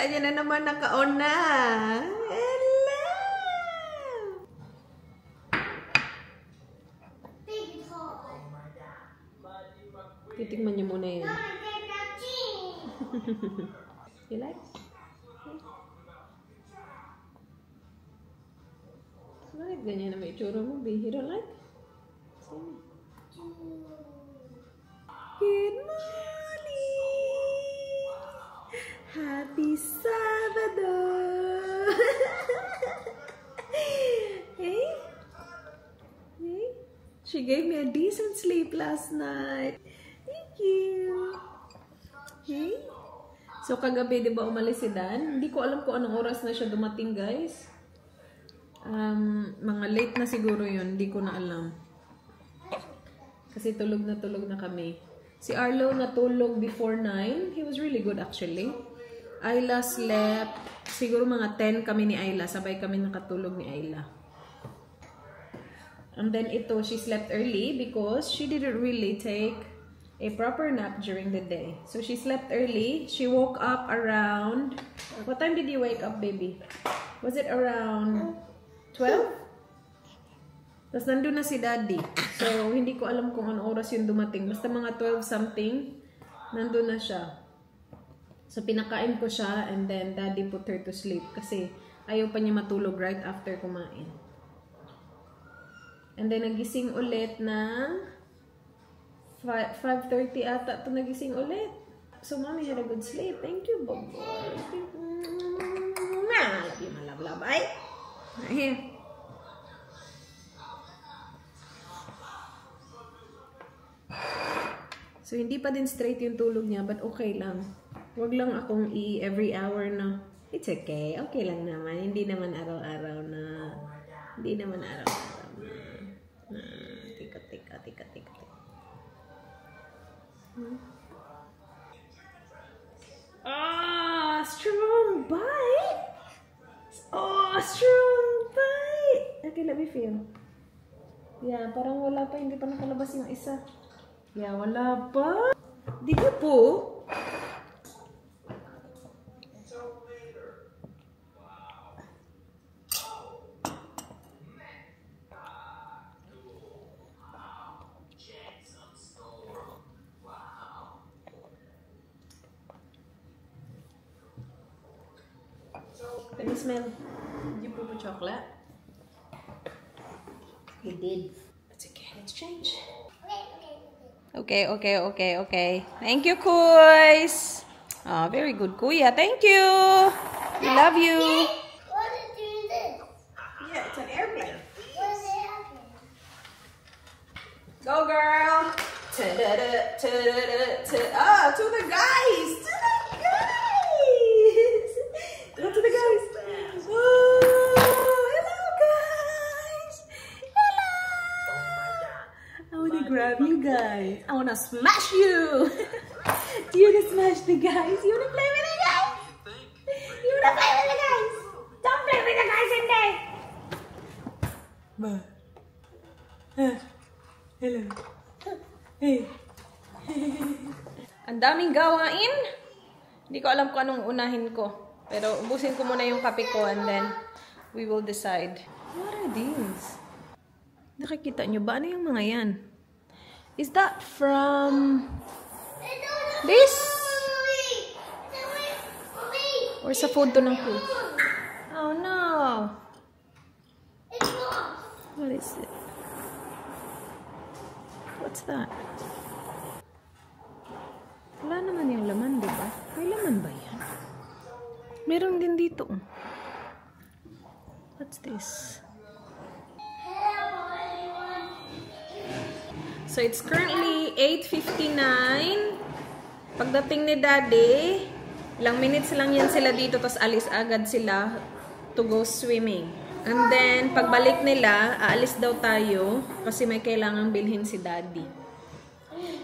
niya na naman naka-on na. Hello! Titikman niyo muna yan. You like? Bakit ganyan na may itsura mo, babe? You don't like? Good morning! Happy Sabado! Hey? Hey? She gave me a decent sleep last night. Thank you. Hey? So, kagabi, di ba umalis si Dan? Hindi ko alam kung anong oras na siya dumating, guys. Mga late na siguro yun. Hindi ko na alam. Kasi tulog na kami. Si Arlo natulog before 9. He was really good, actually. Ayla slept. Siguro mga 10 kami ni Ayla. Sabay kami nakatulog ni Ayla. And then ito, she slept early because she didn't really take a proper nap during the day. So she slept early. She woke up around... What time did you wake up, baby? Was it around 12? Tapos nandun na si Daddy. So hindi ko alam kung anong oras yung dumating. Basta mga 12 something, nandun na siya. So pinakain ko siya and then Daddy put her to sleep kasi ayaw pa niya matulog right after kumain. And then nagising ulit na 5:30 ata ito nagising ulit. So, Mommy had a good sleep. Thank you, Bobo. Love you, my love. Ay! Here. So, hindi pa din straight yung tulog niya, but okay lang. Huwag lang akong every hour na, it's okay. Okay lang naman. Hindi naman araw-araw na. Hindi naman araw-araw na. Tika. Ah, strong bite. Oh, strong bite. Okay, let me feel. Yeah, parang wala pa. Hindi pa nakalabas yung isa. Yeah, wala pa. Di ba po? Let me smell. Did you put chocolate? You did. That's okay. Let's change. Okay. Thank you, Kuys. Oh, very good, Kuya. Thank you. We love you. What is this? Yeah, it's an airplane. What's the airplane? Go, girl. Ah, to the guys. Go to the guys. Oh, hello, guys. Hello. I want to grab you guys. I want to smash you. Do you want to smash the guys? You want to play with the guys? You want to play with the guys? Don't play with the guys in there. Hello. Hey. Ang daming gawain. Hindi ko alam kung anong unahin ko. Pero ubusin ko muna yung kape ko and then we will decide. What are these? Nakikita nyo ba? Ano yung mga yan? Is that from this? Or sa food to ng food? Oh no! What is it? What's that? Wala naman yung laman, diba? May laman ba yan? Meron din dito. What's this? So, it's currently 8:59. Pagdating ni Daddy, ilang minutes lang yan sila dito, tapos alis agad sila to go swimming. And then, pagbalik nila, aalis daw tayo kasi may kailangang bilhin si Daddy.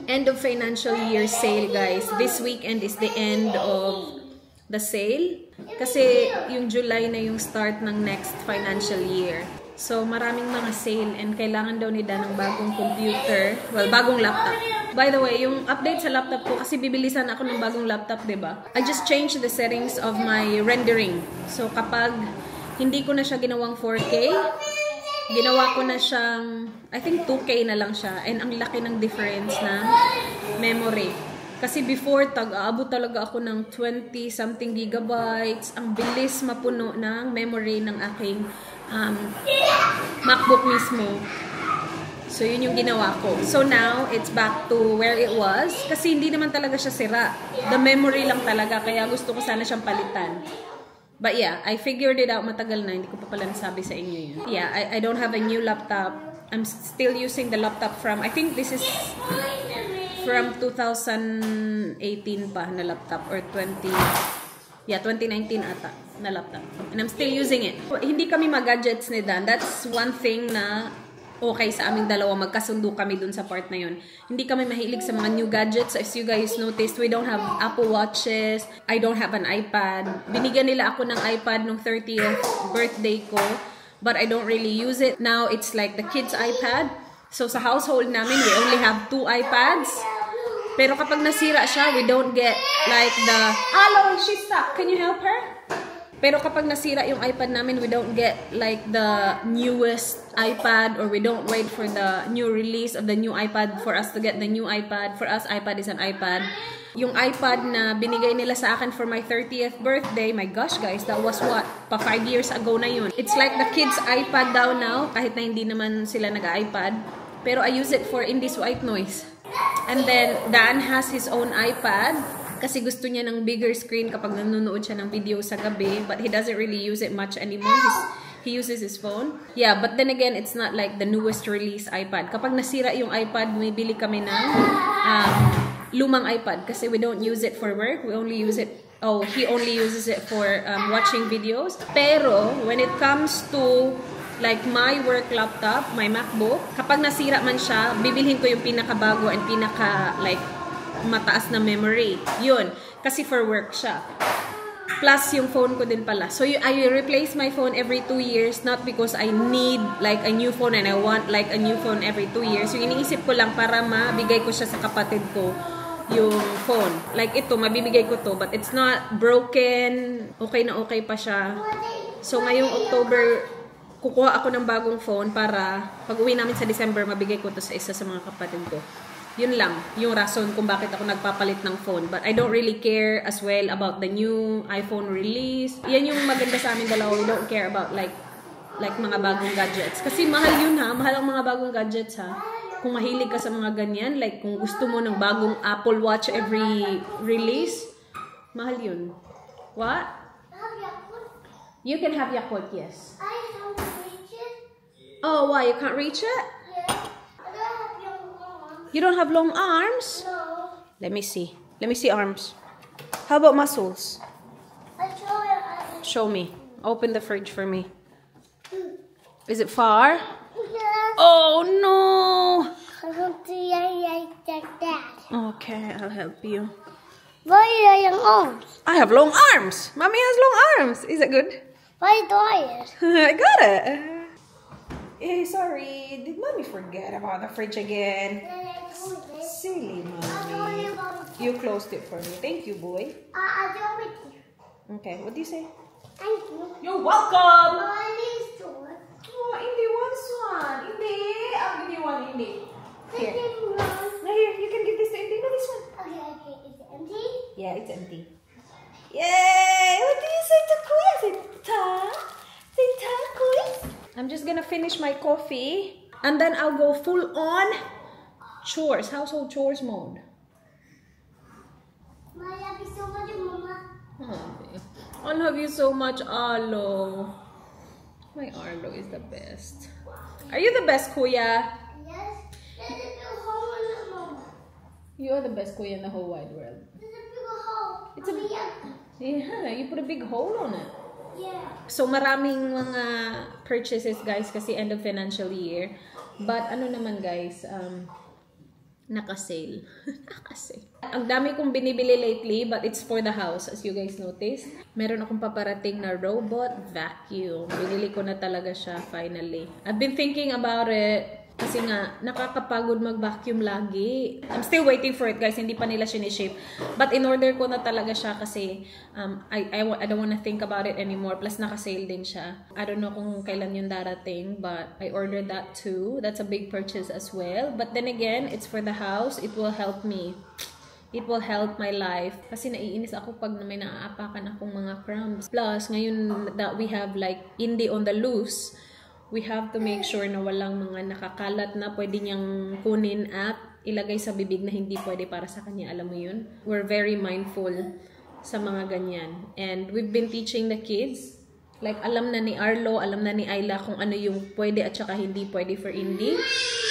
End of financial year sale, guys. This weekend is the end of the sale. Kasi yung July na yung start ng next financial year. So, maraming mga sale and kailangan daw ni Dan ng bagong computer. Well, bagong laptop. By the way, yung update sa laptop ko, kasi bibilisan ako ng bagong laptop, diba? I just changed the settings of my rendering. So, kapag hindi ko na siya ginawang 4K, ginawa ko na siyang, I think 2K na lang siya. And ang laki ng difference na memory. Kasi before, aabot talaga ako ng 20-something gigabytes. Ang bilis mapuno ng memory ng aking MacBook mismo. So, yun yung ginawa ko. So, now, it's back to where it was. Kasi hindi naman talaga siya sira. The memory lang talaga. Kaya gusto ko sana siyang palitan. But yeah, I figured it out matagal na. Hindi ko pa pala nasabi sa inyo yun. Yeah, I don't have a new laptop. I'm still using the laptop from, I think this is from 2018 pa na laptop or 2019 ata na laptop. And I'm still using it. Hindi kami mag-gadgets ni Dan. That's one thing na okay sa aming dalawa. Magkasundo kami dun sa part na yun. Hindi kami mahilig sa mga new gadgets. As you guys noticed, we don't have Apple Watches. I don't have an iPad. Binigyan nila ako ng iPad nung 30th birthday ko. But I don't really use it. Now, it's like the kids' iPad. So, sa household namin, we only have 2 iPads. Pero kapag nasira siya, we don't get like the... Hello, she's stuck. Can you help her? Pero kapag nasira yung iPad namin, we don't get like the newest iPad or we don't wait for the new release of the new iPad for us to get the new iPad. For us, iPad is an iPad. Yung iPad na binigay nila sa akin for my 30th birthday, my gosh guys, that was what? Pa 5 years ago na yun. It's like the kids' iPad daw now, kahit na hindi naman sila nag-iPad. Pero I use it for Indies White Noise. And then, Dan has his own iPad kasi gusto niya ng bigger screen kapag nanonood siya ng video sa gabi. But he doesn't really use it much anymore. He uses his phone. Yeah, but then again, it's not like the newest release iPad. Kapag nasira yung iPad, bumibili kami ng lumang iPad kasi we don't use it for work. We only use it, he only uses it for watching videos. Pero, when it comes to like my work laptop, my MacBook, kapag nasira man siya, bibilhin ko yung pinakabago and pinaka like mataas na memory. Yun. Kasi for work siya. Plus yung phone ko din pala. So I replace my phone every 2 years, not because I need like a new phone and I want like a new phone every 2 years. Yung iniisip ko lang para mabigay ko siya sa kapatid ko yung phone. Like ito, mabibigay ko to, but it's not broken. Okay na okay pa siya. So ngayong October, kukuha ako ng bagong phone para pag uwi namin sa December, mabigay ko to sa isa sa mga kapatid ko. Yun lang, yung rason kung bakit ako nagpapalit ng phone. But I don't really care as well about the new iPhone release. Yan yung maganda sa amin dalawa. We don't care about like mga bagong gadgets. Kasi mahal yun ha. Mahal ang mga bagong gadgets ha. Kung mahilig ka sa mga ganyan, like kung gusto mo ng bagong Apple Watch every release, mahal yun. What? You can have Yakult, yes. I can't reach it. Oh, why? You can't reach it? Yeah. I don't have your arms. You don't have long arms? No. Let me see. Let me see arms. How about muscles? I show you. Show me. Open the fridge for me. Is it far? Yeah. Oh, no. I want to like that. Okay, I'll help you. Why are your arms? I have long arms. Mommy has long arms. Is it good? Why tired? I got it. Hey, sorry. Did Mommy forget about the fridge again? Silly Mommy. You closed it for me. Thank you, boy. I do it. Okay, what do you say? Thank you. You're welcome. I need to. Oh, Indy wants one. Indy, I'll give you one, Indy. Here. No, here. You can give this to Indy. No, this one. Okay. Is it empty? Yeah, it's empty. Yay! What do you say to Kuya? Say ta? Say ta, Kuya? I'm just gonna finish my coffee. And then I'll go full on chores. Household chores mode. I love you so much, Mama. I love you so much, Arlo. My Arlo is the best. Are you the best, Kuya? Yes. There's a big hole in it, Mama. You are the best Kuya in the whole wide world. There's a big hole. It's a Yeah, you put a big hole on it. Yeah. So, maraming mga purchases, guys, kasi end of financial year. But, ano naman, guys, Naka-sale. Naka-sale. Ang dami kong binibili lately, but it's for the house, as you guys notice. Meron akong paparating na robot vacuum. Binili ko na talaga siya finally. I've been thinking about it kasi nga, nakakapagod mag-vacuum lagi. I'm still waiting for it, guys. Hindi pa nila sinishape. But in order ko na talaga siya kasi I don't wanna think about it anymore. Plus, naka-sale din siya. I don't know kung kailan yung darating, but I ordered that too. That's a big purchase as well. But then again, it's for the house. It will help me. It will help my life. Kasi naiinis ako pag may naaapakan akong mga crumbs. Plus, ngayon that we have like indie on the loose, we have to make sure na walang mga nakakalat na pwede niyang kunin at ilagay sa bibig na hindi pwede para sa kanya. Alam mo yun? We're very mindful sa mga ganyan. And we've been teaching the kids. Like, alam na ni Arlo, alam na ni Ayla kung ano yung pwede at saka hindi pwede for Indy.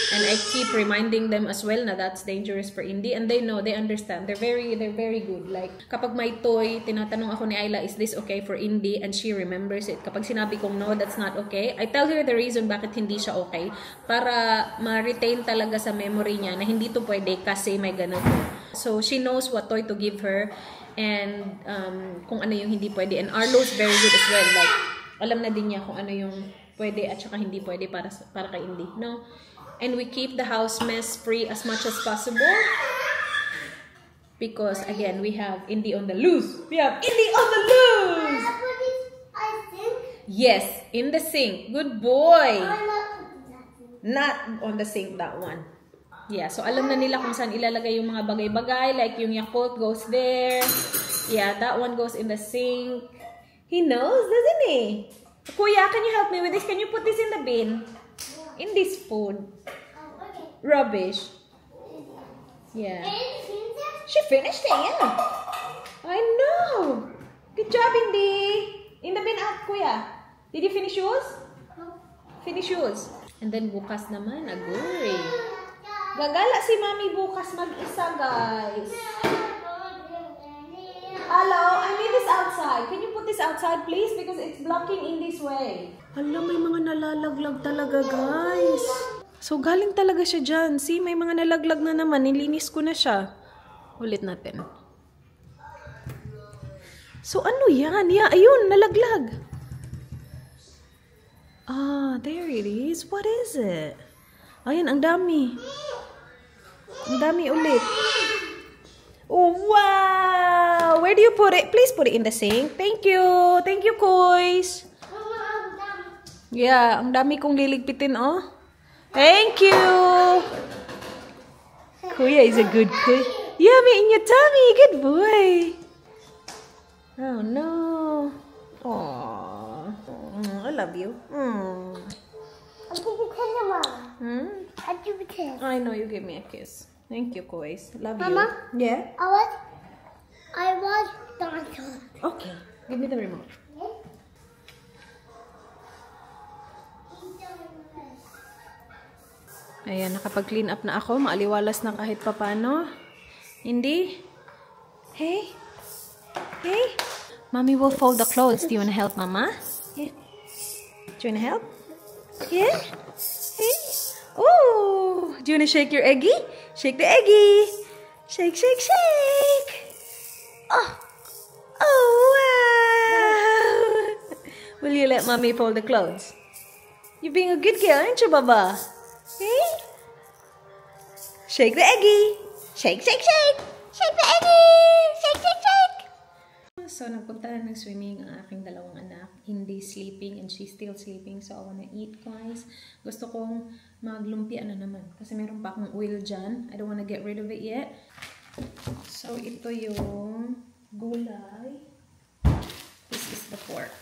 And I keep reminding them as well na that's dangerous for Indy. And they know, they understand. They're very good. Like, kapag may toy, tinatanong ako ni Ayla, is this okay for Indy? And she remembers it. Kapag sinabi kong no, that's not okay, I tell her the reason bakit hindi siya okay. Para ma-retain talaga sa memory niya na hindi to pwede kasi may ganun. So, she knows what toy to give her. And kung ano yung hindi pwede. And Arlo's very good as well. Like, alam na din niya kung ano yung pwede at saka hindi pwede para kay Indy. No? And we keep the house mess free as much as possible. Because, again, we have Indy on the loose. We have Indy on the loose! Yes, in the sink. Good boy! Not on the sink, that one. Yeah, so alam na nila kung saan ilalagay yung mga bagay-bagay. Like yung Yakult goes there. Yeah, that one goes in the sink. He knows, doesn't he? Kuya, can you help me with this? Can you put this in the bin? In this food. Rubbish. Yeah. She finished it, yeah. I know. Good job, Indy. In the bin out, Kuya. Did you finish yours? Finish yours. And then bukas naman, aguri. Gagala si Mami bukas mag-isa, guys. Hello, I need this outside. Can you put this outside, please? Because it's blocking in this way. Hala, may mga nalalaglag talaga, guys. So, galing talaga siya dyan. See, may mga nalaglag na naman. Nilinis ko na siya. Ulit natin. So, ano yan? Yeah, ayun, nalaglag. Ah, there it is. What is it? Ayan, ang dami. Ang dami ulit. Oh, wow! Where do you put it? Please put it in the sink. Thank you. Thank you, Koys. Yeah, ang dami kong liligpitin, oh. Thank you. Kuya is a good kuya. Yummy in your tummy. Good boy. Oh, no. Aww. I love you. I know you give me a kiss. Thank you, Kois. Love you. Mama? Yeah? I was dinosaur. Okay. Give me the remote. Ayan, nakapag-clean up na ako. Maaliwalas na kahit papano. Indy? Hey? Hey? Mommy will fold the clothes. Do you want to help, Mama? Yeah. Do you want to help? Yeah? Hey? Oh! Do you want to shake your eggie? Shake the eggie! Shake, shake, shake! Oh! Oh, wow! Will you let Mommy fold the clothes? You're being a good girl, aren't you, Baba? Hey? Shake the eggie! Shake, shake, shake! Shake the eggie! Shake, shake, shake! So, nagpunta na ng swimming ang aking dalawang anak. Indy sleeping and she's still sleeping. So, I wanna eat, guys. Gusto kong maglumpia na naman. Kasi meron pa akong oil dyan. I don't wanna get rid of it yet. So, ito yung gulay. This is the pork.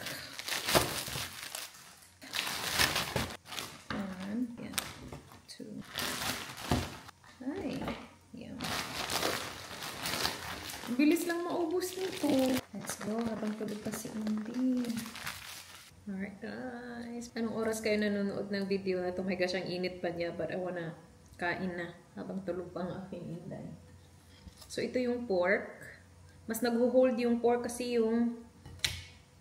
Bilis lang maubos nito. Let's go. Habang tulog pa si Indy. Alright, guys. Anong oras kayo nanonood ng video na ito? My gosh, ang init pa niya. But I wanna kain na habang tulog pa ang aking Inday. So, ito yung pork. Mas nag-hold yung pork kasi yung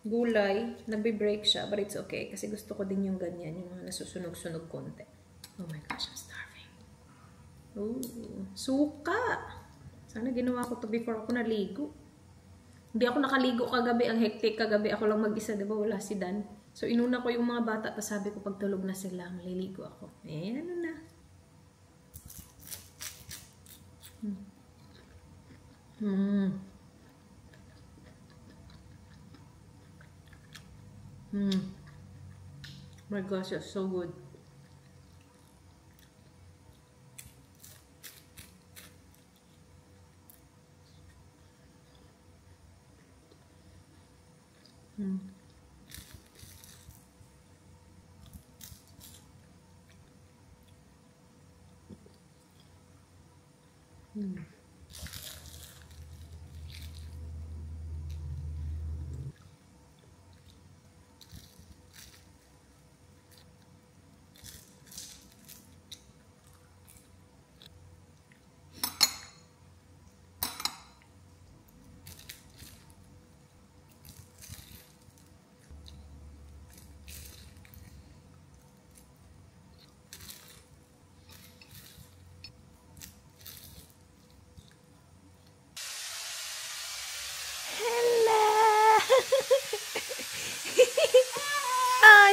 gulay, nagbe-break siya. But it's okay. Kasi gusto ko din yung ganyan. Yung mga nasusunog-sunog konti. Oh my gosh, I'm starving. Oh, suka. Sana ginawa ko to before ako naligo. Hindi ako nakaligo kagabi. Ang hectic kagabi. Ako lang mag-isa, diba? Wala si Dan. So, inuna ko yung mga bata. Tapos sabi ko, pagtulog na sila, maliligo ako. Eh, ano na. My gosh, it's so good.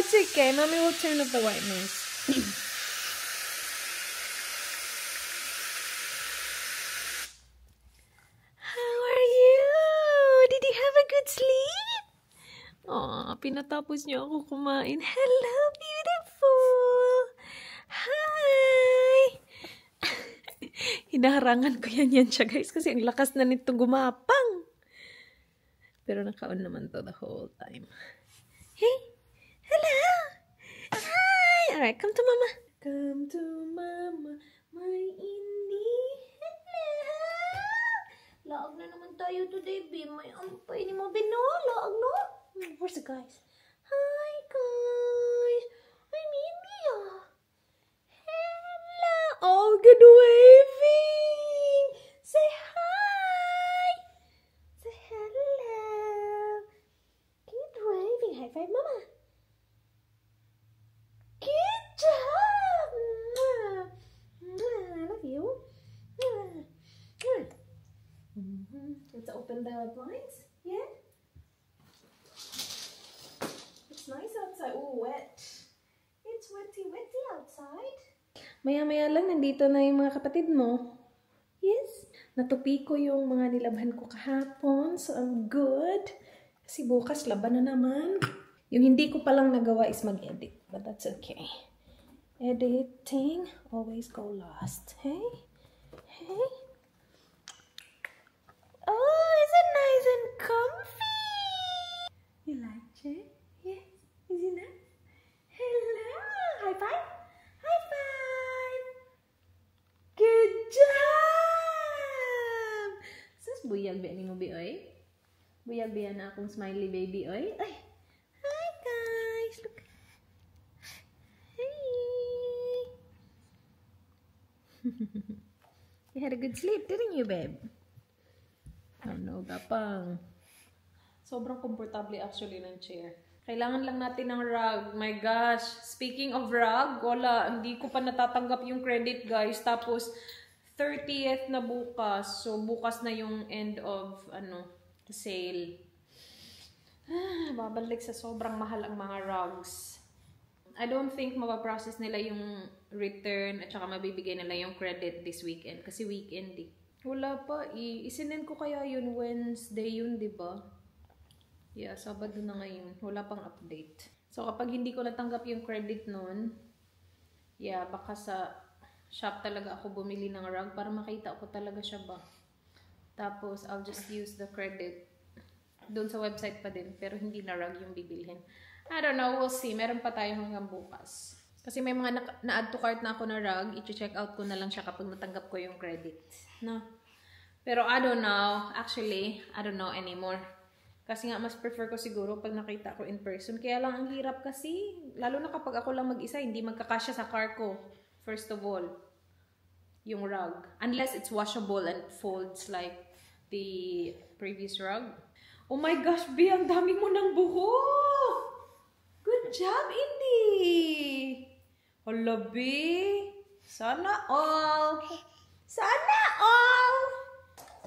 It's okay. Mommy will turn off the white noise. How are you? Did you have a good sleep? Aw, pinatapos niyo ako kumain. Hello, beautiful! Hi! Hinaharangan ko yan siya, guys, kasi ang lakas na nito gumapang. Pero naka-on naman to the whole time. Hey! Hello! Hi! Alright, come to mama. Come to mama, my indie. Hello! Laog na naman tayo today, B. May ampay ni mo, Bino. Laog, no? Where's the guys? Hi, guys. I'm India. Hello! Oh, good waving! Say hi! Say hello! Good waving. High five, mama. Good job! I love you. Let's open the blinds. Yeah? It's nice outside. Oh, wet. It's wetty outside. Maya-maya lang, nandito na yung mga kapatid mo. Yes? Natupi ko yung mga nilabhan ko kahapon. So, I'm good. Kasi bukas, laban na naman. Yung hindi ko palang nagawa is mag-edit. But that's okay. Editing always go last. Hey? Hey? Oh, is it nice and comfy? You like it? Yes. Is it nice? Hello. High five. High five. Good job. Sus, buyag ba ni mo, bi, oy? Buyag ba na akong smiley baby, oy? Ay. Hi, guys. Look. You had a good sleep, didn't you, babe? Oh no, gapang. Sobrang komportable actually ng chair. Kailangan lang natin ng rug. My gosh. Speaking of rug, wala. Hindi ko pa natatanggap yung credit, guys. Tapos, 30th na bukas. So, bukas na yung end of, sale. Babalik sa sobrang mahal ang mga rugs. I don't think mapaprocess nila yung return at saka mabibigay nila yung credit this weekend. Kasi weekend eh. Wala pa eh. Isinend ko kaya yun Wednesday yun, diba? Yeah, Sabado na ngayon. Wala pang update. So kapag hindi ko natanggap yung credit nun, yeah, baka sa shop talaga ako bumili ng rug para makita ko talaga siya ba. Tapos I'll just use the credit doon sa website pa din. Pero hindi na rug yung bibilhin. I don't know, we'll see. Meron pa tayo hanggang bukas. Kasi may mga na-add to cart na ako na rug. I-check out ko na lang siya kapag natanggap ko yung credit. No? Pero I don't know. Actually, I don't know anymore. Kasi nga, mas prefer ko siguro pag nakita ko in person. Kaya lang ang hirap kasi. Lalo na kapag ako lang mag-isa, hindi magkakasya sa car ko. First of all, yung rug. Unless it's washable and folds like the previous rug. Oh my gosh, B! Ang dami mo ng buhok! Good job, Indy! Hala, B! Sana all! Sana all!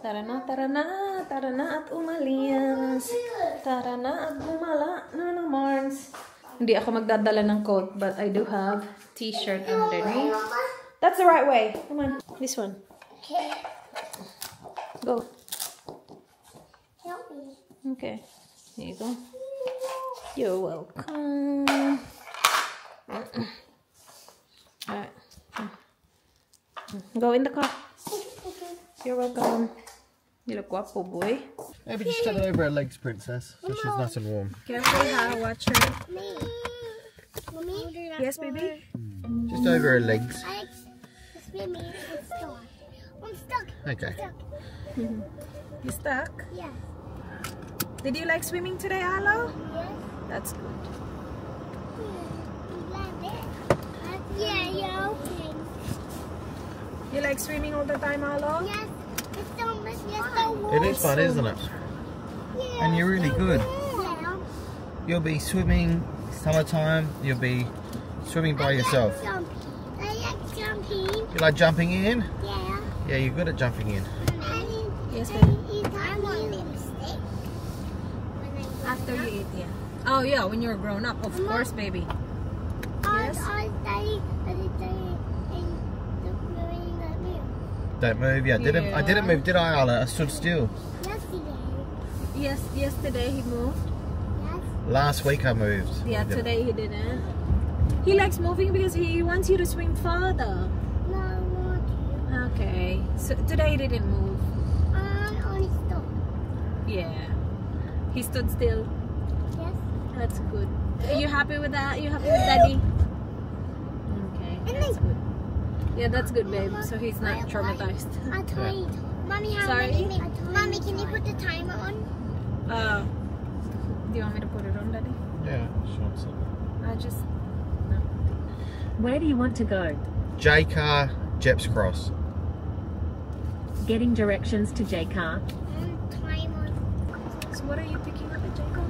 Tara na, tara na. Tara na at umalis. Tara na at gumala na ng Mars. Hindi ako magdadala ng coat, but I do have t-shirt underneath. That's the right way. Come on. This one. Okay. Go. Help me. Okay. Here you go. You're welcome. Alright. Go in the car. You're welcome. You look guapo, boy. Maybe just turn it over her legs, princess, so she's nice and warm. Careful, ha? Watch her. Mommy? Yes, baby? Just over her legs. Swimming. I'm stuck. Okay. You stuck? Yes. Did you like swimming today, Alo? Yes. That's good. Yeah, yeah, okay. You like swimming all the time, Alo? Yes. It's so much. Yes, so It is fun, isn't it? Yeah. And you're really good. Yeah. You'll be swimming summertime. You'll be swimming by yourself. I like jumping. You like jumping in? Yeah. Yeah, you're good at jumping in. Yes, baby. I want lipstick. After you eat, yeah. Oh, yeah, when you're grown up, of course, baby. Yes. Don't move. Yeah, I didn't move, did I, Arla? I stood still. Yes, yesterday he moved. Last week I moved. Yeah, today he didn't. He likes moving because he wants you to swim further. Okay, so today he didn't move. Yeah, he stood still. That's good. Are you happy with that? You happy with Daddy? Okay, that's good. Yeah, that's good, babe. So he's not traumatized. Mommy, Sorry? Mommy, can you put the timer on? Do you want me to put it on, Daddy? Yeah, sure. I just... Where do you want to go? J-Car, Jeps Cross. Getting directions to J-Car. Timer. So what are you picking up at Jacob?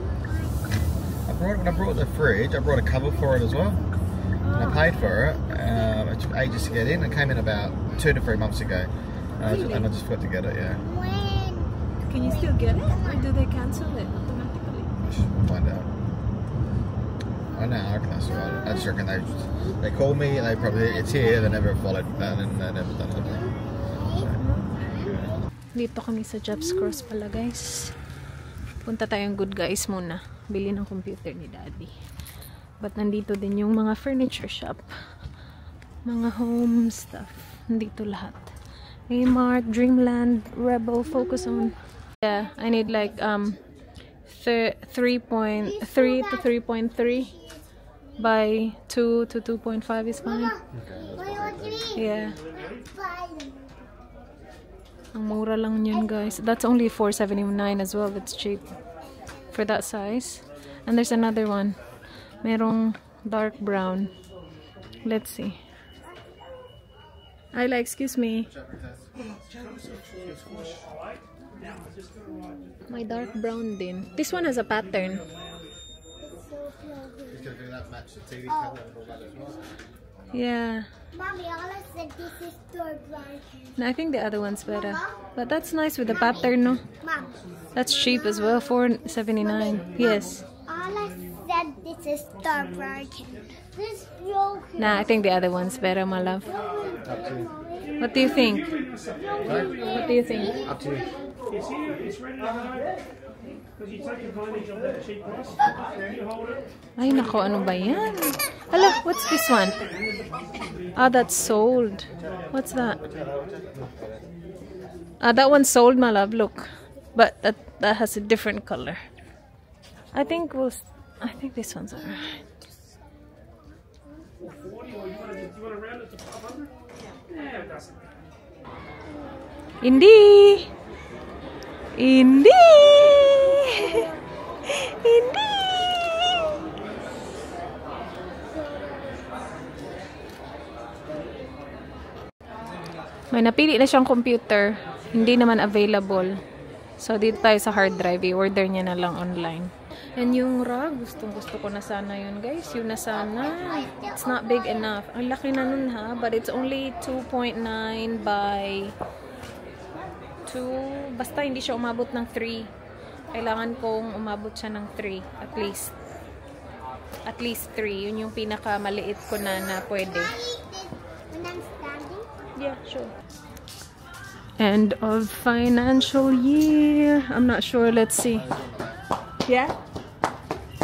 When I brought the fridge, I brought a cover for it as well. And I paid for it. It took ages to get in. It came in about 2 to 3 months ago. And I just forgot to get it, yeah. When? Can you still get it? Or do they cancel it automatically? We'll find out. I know, I reckon that's right. I just reckon they called me, they probably, it's here, they never followed that and they never done it. Dito kami sa Jeps Cross pala, guys. Punta tayong Good Guys muna. Bili ng computer ni Daddy. But nandito din yung mga furniture shop. Mga home stuff. Nandito lahat. Amart, Dreamland, Rebel, Focus on. Yeah, I need like 3.3 to 3.3 by 2 to 2.5 is fine. Yeah. Ang mura lang yun, guys. That's only $4.79 as well. That's cheap for that size. And there's another one. Merong dark brown. Let's see. Ayla, excuse me. My dark brown din. This one has a pattern. Yeah. Mommy, all I said this is dark brown. No, I think the other one's better. But that's nice with the pattern, no? Mom. That's cheap as well. $4.79. Yes. All I said this is dark brown. This broken. Nah, I think the other one's better, my love. What do you think? What do you think? Up to you. Ay, nako, ano ba yan? Hello, what's this one? Ah, that's sold. What's that? Ah, that one's sold, my love. Look. But that has a different color. I think this one's alright. Hindi! Hindi! Hindi! May napili na siyang computer. Hindi naman available. So, dito tayo sa hard drive. I-order niya na lang online. And yung rug, gusto ko na sana yun, guys. Yun na sana. It's not big enough. Ang laki na nun, ha? But it's only 2.9 by 2. Basta hindi siya umabot ng 3. Kailangan kong umabot siya ng 3. At least. At least 3. Yun yung pinakamaliit ko na pwede. When I'm standing? Yeah, sure. End of financial year. I'm not sure. Let's see. Yeah?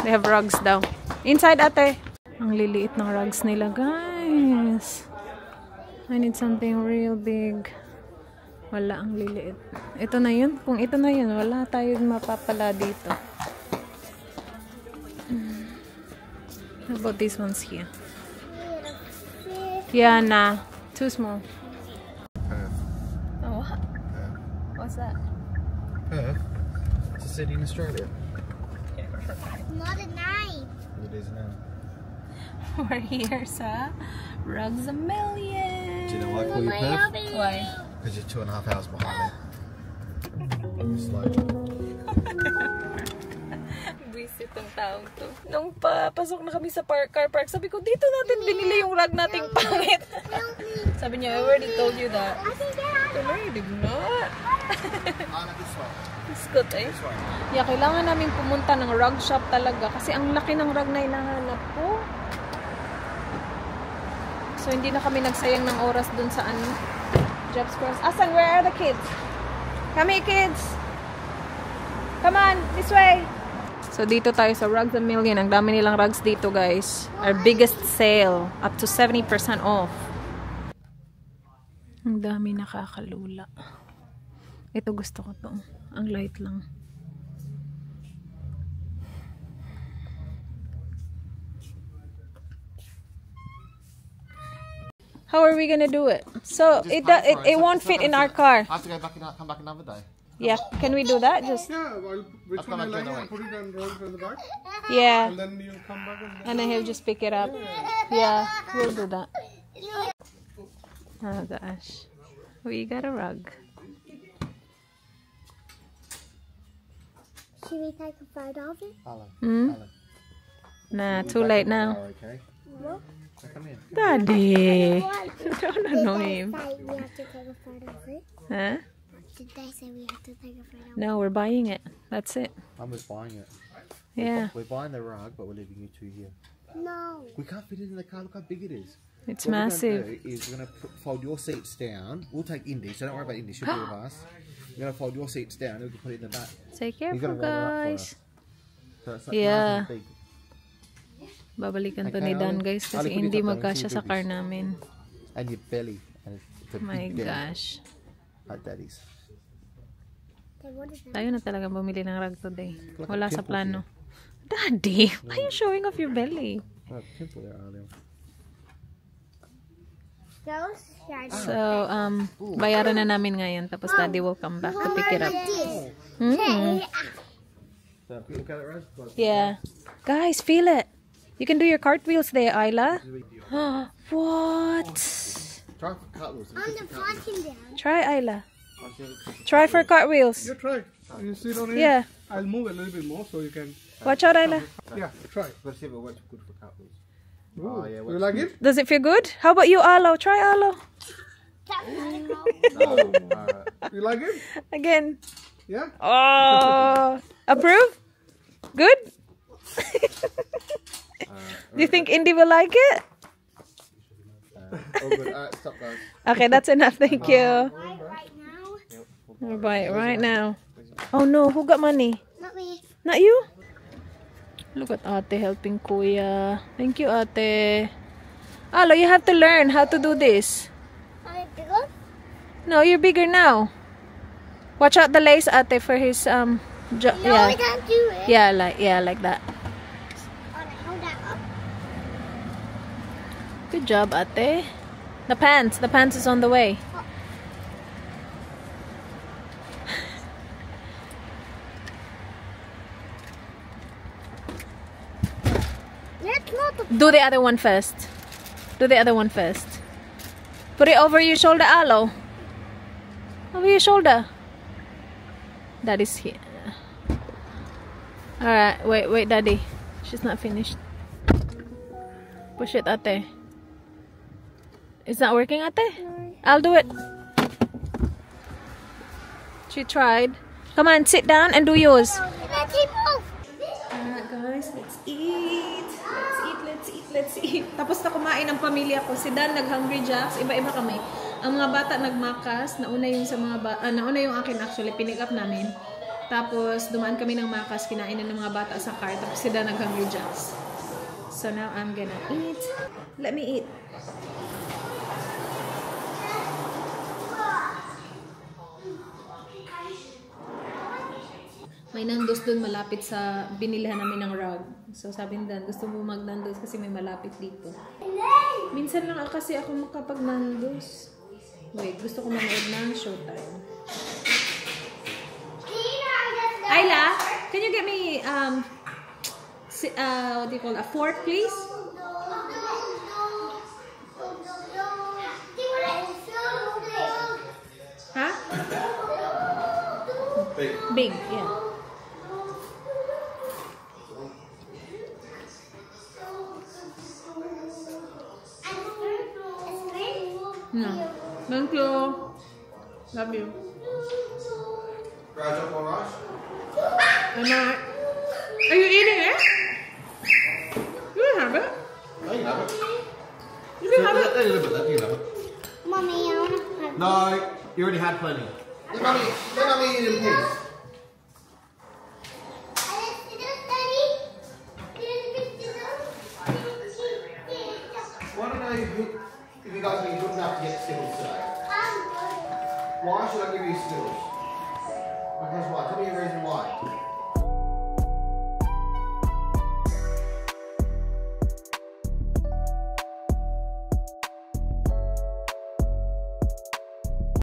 They have rugs daw. Inside, ate. Ang liliit ng rugs nila, guys. I need something real big. Wala, ang liliit. Ito na yun. Kung ito na yun, wala tayong mapapala dito. How about these ones here? Yeah, nah. Too small. Oh, what? What's that? Perth? It's a city in Australia. Not a knife. It is now. We're here sa Rugs A Million. Do you know why I call you Perth? Why? Because you're 2.5 hours behind me. You're slow. Visit ang taong to. Nung papasok na kami sa car park, sabi ko, dito natin binili yung rug nating pangit. Sabi niya, I already told you that. Pero I did not. Iskot eh. Yeah, kailangan namin pumunta ng rug shop talaga kasi ang laki ng rug na hinahanap ko. So, hindi na kami nagsayang ng oras dun sa Jobs Cross. Asan, where are the kids? Come here, kids. Come on, this way. So, dito tayo sa Rugs A Million. Ang dami nilang rugs dito, guys. Our biggest sale. Up to 70% off. Ang dami nakakalula. Ito gusto ko to. Ang light lang. How are we gonna do it? So, it won't fit in our car. I have to go back and come back another day. Yeah, can we do that? Just Yeah, well, which one I like, I'll put it on roll in the back, yeah. and then you'll come back And and then he'll just pick it up. Yeah, we'll do that. Oh gosh. We got a rug. Should we take a photo of it? Alan. Hmm? Alan. Nah, too late now. Oh, okay. So come in. Daddy. What? Don't annoy him. Did they say we have to take a photo of it? Huh? Did they say we have to take a photo of it? No, we're buying it. That's it. I'm just buying it. Yeah, We're buying the rug, but we're leaving you two here. No. We can't fit it in the car. Look how big it is. it's What massive. we're going to do is we're going to fold your seats down. We'll take Indy, so don't worry about Indy. She'll be with us. We're going to fold your seats down and we can put it in the back. Say You're careful, gonna roll it up for guys. us. So it's like Yeah. nice and big. Babalikan to Okay, ni Dan, Ali. guys, Ali, kasi put it hindi up there. magkasya See sa the car boobies. namin. And your belly. And it's a My big belly. gosh. Like daddy's. Then what is that? Tayo na talaga bumili ng rug today. Like a Wala sa pimple plano. Daddy, why are you showing off your belly? Oh, pimple there earlier. Those are So, bayaran na namin ngayon. Tapos Daddy will come back to pick it up. Mm. So, look at it, Rose. Yeah. Guys, feel it. You can do your cartwheels there, Isla. What? Try for cartwheels. on the parking down. Try, Isla. Try for cartwheels. you try. You sit on it. Yeah. I'll move a little bit more so you can. Watch out, Isla. Yeah, try. Let's see if it works good for cartwheels. Ooh, Oh, yeah, you like it? Does it feel good? How about you, Arlo? Try Arlo. Oh, alright. You like it? Again. Yeah. Oh. Approve? Good? Do you think Indy will like it? Oh, good. Alright, stop, guys. Okay, that's enough. Thank you. Right now? We'll buy it right now. Oh no, who got money? Not me. Not you? Look at Ate helping Kuya. Thank you, Ate. Alo, you have to learn how to do this. Are you bigger? No, you're bigger now. Watch out the lace, Ate, for his No, yeah. we can't do it. Yeah, like that. Alright, hold that up. Good job, Ate. The pants is on the way. That's not the Do the other one first. Do the other one first. Put it over your shoulder, Alo. Over your shoulder. That is here. Alright, wait, Daddy. She's not finished. Push it, Ate. It's not working, Ate? I'll do it. She tried. Come on, sit down and do yours. Alright guys, let's eat. Let's eat. Tapos na kumain ang pamilya ko. Si Dan nag-Hungry Jacks. Iba-iba kami. Ang mga bata nagmakas. Nauna yung sa mga nauna yung akin actually. Pinick up namin. Tapos dumaan kami ng makas. Kinain na ng mga bata sa car. Tapos si Dan nag-Hungry Jacks. So now I'm gonna eat. Let me eat. May Nando's doon malapit sa binilhan namin ng rug. So sabi ni Dan, gusto mo mag-Nando's kasi may malapit dito. Minsan lang kasi ako makapag-Nando's. Wait, gusto ko manood ng Showtime. Ayla, can you get me what do you call a fork, please? Huh? Big, yeah. No. Thank you. Love you. Garage up on rice? I'm not. Are you eating it? You can have it. No, you love it. You can have it. Let a little bit left, you love it. Mommy, I want to have No, you already had plenty. Let mommy eat in peace. Why don't I, if you guys need good enough to get Skittles today? Why should I give you Skittles?